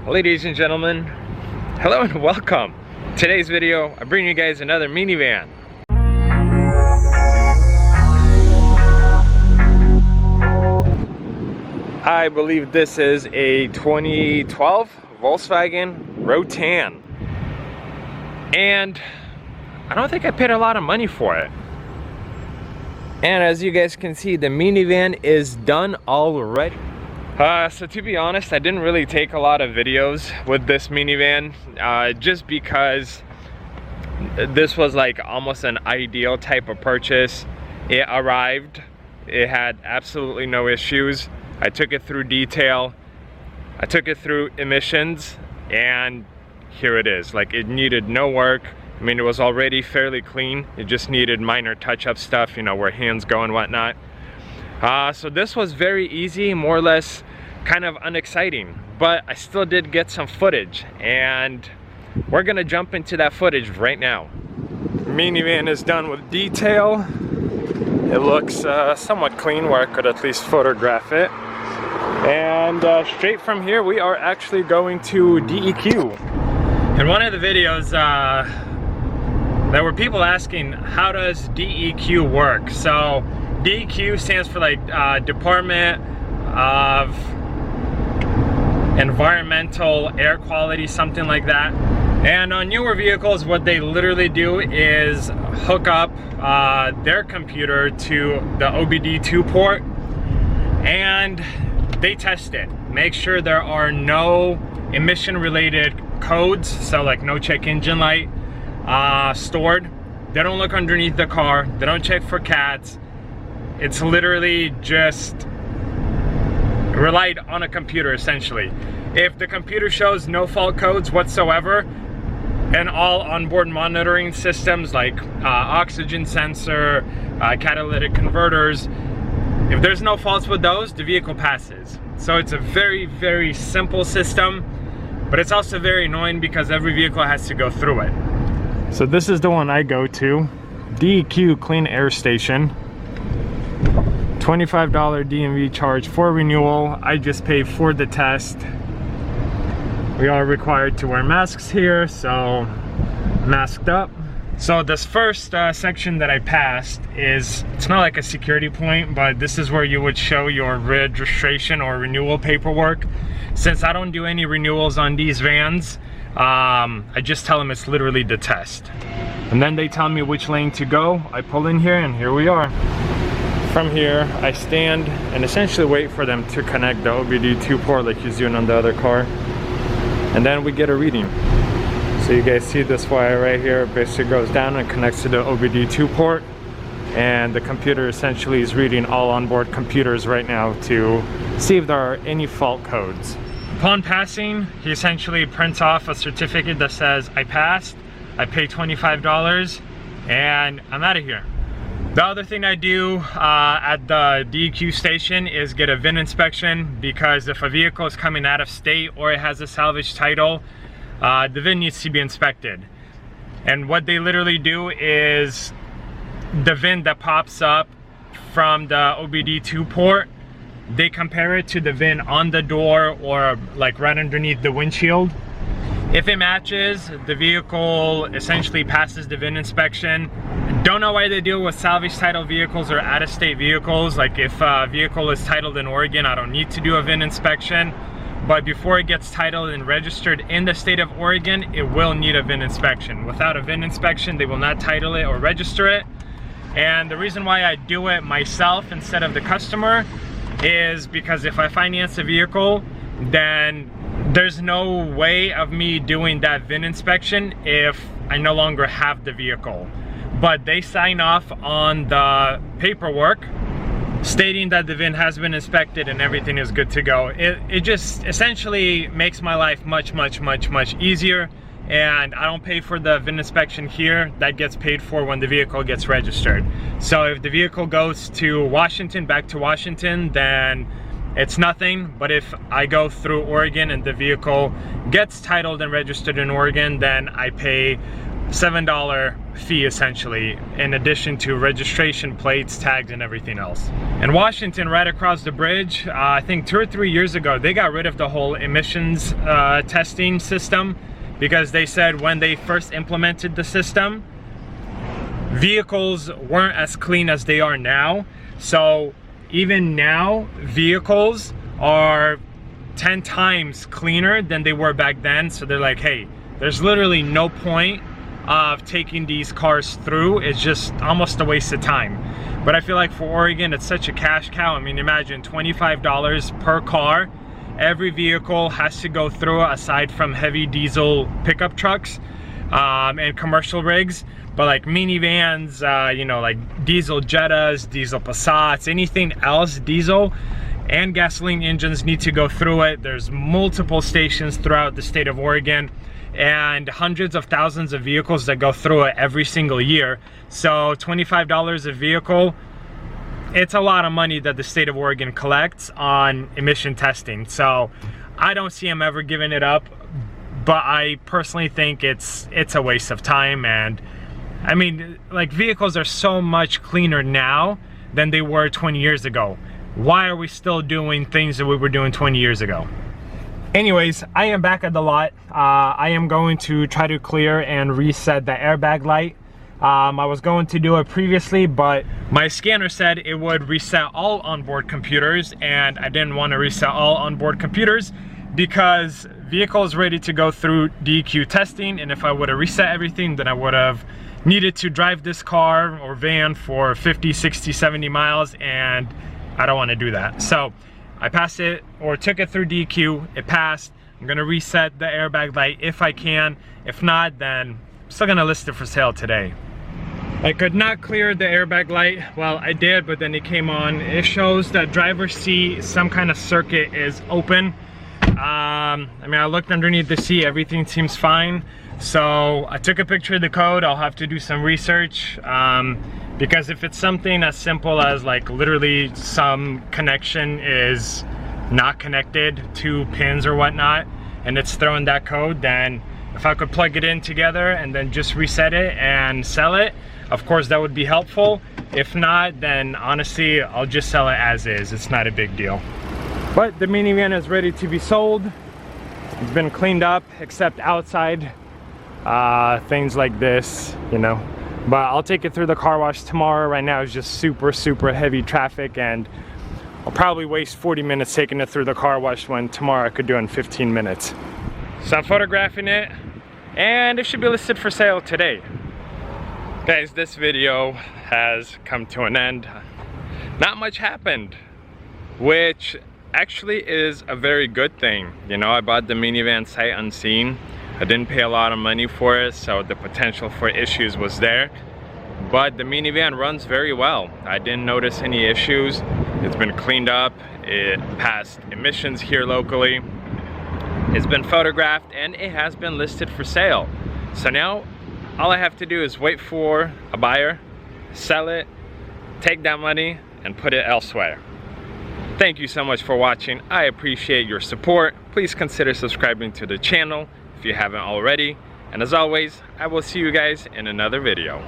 Ladies and gentlemen, hello and welcome. Today's video, I bring you guys another minivan. I believe this is a 2012 Volkswagen Rotan. And I don't think I paid a lot of money for it. And as you guys can see, the minivan is done already. So to be honest, I didn't really take a lot of videos with this minivan just because this was like almost an ideal type of purchase. It arrived, it had absolutely no issues. I took it through detail, I took it through emissions, and here it is. Like, it needed no work. I mean, it was already fairly clean. It just needed minor touch-up stuff, you know, where hands go and whatnot. So this was very easy, more or less kind of unexciting, but I still did get some footage, and we're gonna jump into that footage right now. Minivan is done with detail. It looks somewhat clean where I could at least photograph it. And straight from here, we are actually going to DEQ. In one of the videos, there were people asking, how does DEQ work? So DEQ stands for like Department of Environmental Air Quality, something like that. And on newer vehicles, what they literally do is hook up their computer to the OBD2 port, and they test it. Make sure there are no emission related codes, so like no check engine light stored. They don't look underneath the car. They don't check for cats. It's literally just relied on a computer, essentially. If the computer shows no fault codes whatsoever, and all onboard monitoring systems like oxygen sensor, catalytic converters, if there's no faults with those, the vehicle passes. So it's a very, very simple system, but it's also very annoying because every vehicle has to go through it. So this is the one I go to, DEQ Clean Air Station. $25 DMV charge for renewal. I just paid for the test. We are required to wear masks here, so masked up. So this first section that I passed is, it's not like a security point, but this is where you would show your registration or renewal paperwork. Since I don't do any renewals on these vans, I just tell them it's literally the test. And then they tell me which lane to go. I pull in here, and here we are. From here, I stand and essentially wait for them to connect the OBD2 port like he's doing on the other car. And then we get a reading. So you guys see this wire right here, basically goes down and connects to the OBD2 port. And the computer essentially is reading all onboard computers right now to see if there are any fault codes. Upon passing, he essentially prints off a certificate that says, I passed, I paid $25, and I'm out of here. The other thing I do at the DEQ station is get a VIN inspection, because if a vehicle is coming out of state or it has a salvage title, the VIN needs to be inspected. And what they literally do is the VIN that pops up from the OBD2 port, they compare it to the VIN on the door or like right underneath the windshield. If it matches, the vehicle essentially passes the VIN inspection. Don't know why they deal with salvage title vehicles or out-of-state vehicles. Like if a vehicle is titled in Oregon, I don't need to do a VIN inspection. But before it gets titled and registered in the state of Oregon, it will need a VIN inspection. Without a VIN inspection, they will not title it or register it. And the reason why I do it myself instead of the customer is because if I finance a vehicle, then there's no way of me doing that VIN inspection if I no longer have the vehicle. But they sign off on the paperwork stating that the VIN has been inspected and everything is good to go. It just essentially makes my life much easier, and I don't pay for the VIN inspection here. That gets paid for when the vehicle gets registered. So if the vehicle goes to Washington, back to Washington, then it's nothing. But if I go through Oregon and the vehicle gets titled and registered in Oregon, then I pay $7 fee essentially, in addition to registration plates, tags, and everything else. In Washington, right across the bridge, I think 2 or 3 years ago, they got rid of the whole emissions testing system, because they said when they first implemented the system, vehicles weren't as clean as they are now. So even now, vehicles are 10 times cleaner than they were back then. So they're like, hey, there's literally no point of taking these cars through. It's just almost a waste of time. But I feel like for Oregon, it's such a cash cow. I mean, imagine $25 per car. Every vehicle has to go through, aside from heavy diesel pickup trucks and commercial rigs. But like minivans, you know, like diesel Jettas, diesel Passats, anything else diesel and gasoline engines need to go through it. There's multiple stations throughout the state of Oregon, and hundreds of thousands of vehicles that go through it every single year. So $25 a vehicle, it's a lot of money that the state of Oregon collects on emission testing. So I don't see them ever giving it up, but I personally think it's a waste of time. And I mean, like, vehicles are so much cleaner now than they were 20 years ago. Why are we still doing things that we were doing 20 years ago? Anyways, I am back at the lot. I am going to try to clear and reset the airbag light. I was going to do it previously, but my scanner said it would reset all onboard computers, and I didn't want to reset all onboard computers because vehicle is ready to go through DEQ testing, and if I would have reset everything, then I would have needed to drive this car or van for 50, 60, 70 miles, and I don't want to do that. So I passed it, or took it through DEQ, it passed. I'm gonna reset the airbag light if I can. If not, then I'm still gonna list it for sale today. I could not clear the airbag light. Well, I did, but then it came on. It shows that driver's seat, some kind of circuit is open. I mean, I looked underneath the seat, everything seems fine. So I took a picture of the code. I'll have to do some research, because if it's something as simple as like literally some connection is not connected, 2 pins or whatnot, and it's throwing that code, then if I could plug it in together and then just reset it and sell it, of course that would be helpful. If not, then honestly, I'll just sell it as is. It's not a big deal. But the minivan is ready to be sold. It's been cleaned up, except outside. Things like this, you know. But I'll take it through the car wash tomorrow. Right now it's just super heavy traffic, and I'll probably waste 40 minutes taking it through the car wash when tomorrow I could do it in 15 minutes. So I'm photographing it, and it should be listed for sale today. Guys, this video has come to an end. Not much happened, which actually is a very good thing. You know, I bought the minivan sight unseen. I didn't pay a lot of money for it, so the potential for issues was there. But the minivan runs very well. I didn't notice any issues. It's been cleaned up. It passed emissions here locally. It's been photographed, and it has been listed for sale. So now all I have to do is wait for a buyer, sell it, take that money, and put it elsewhere. Thank you so much for watching. I appreciate your support. Please consider subscribing to the channel if you haven't already. And as always, I will see you guys in another video.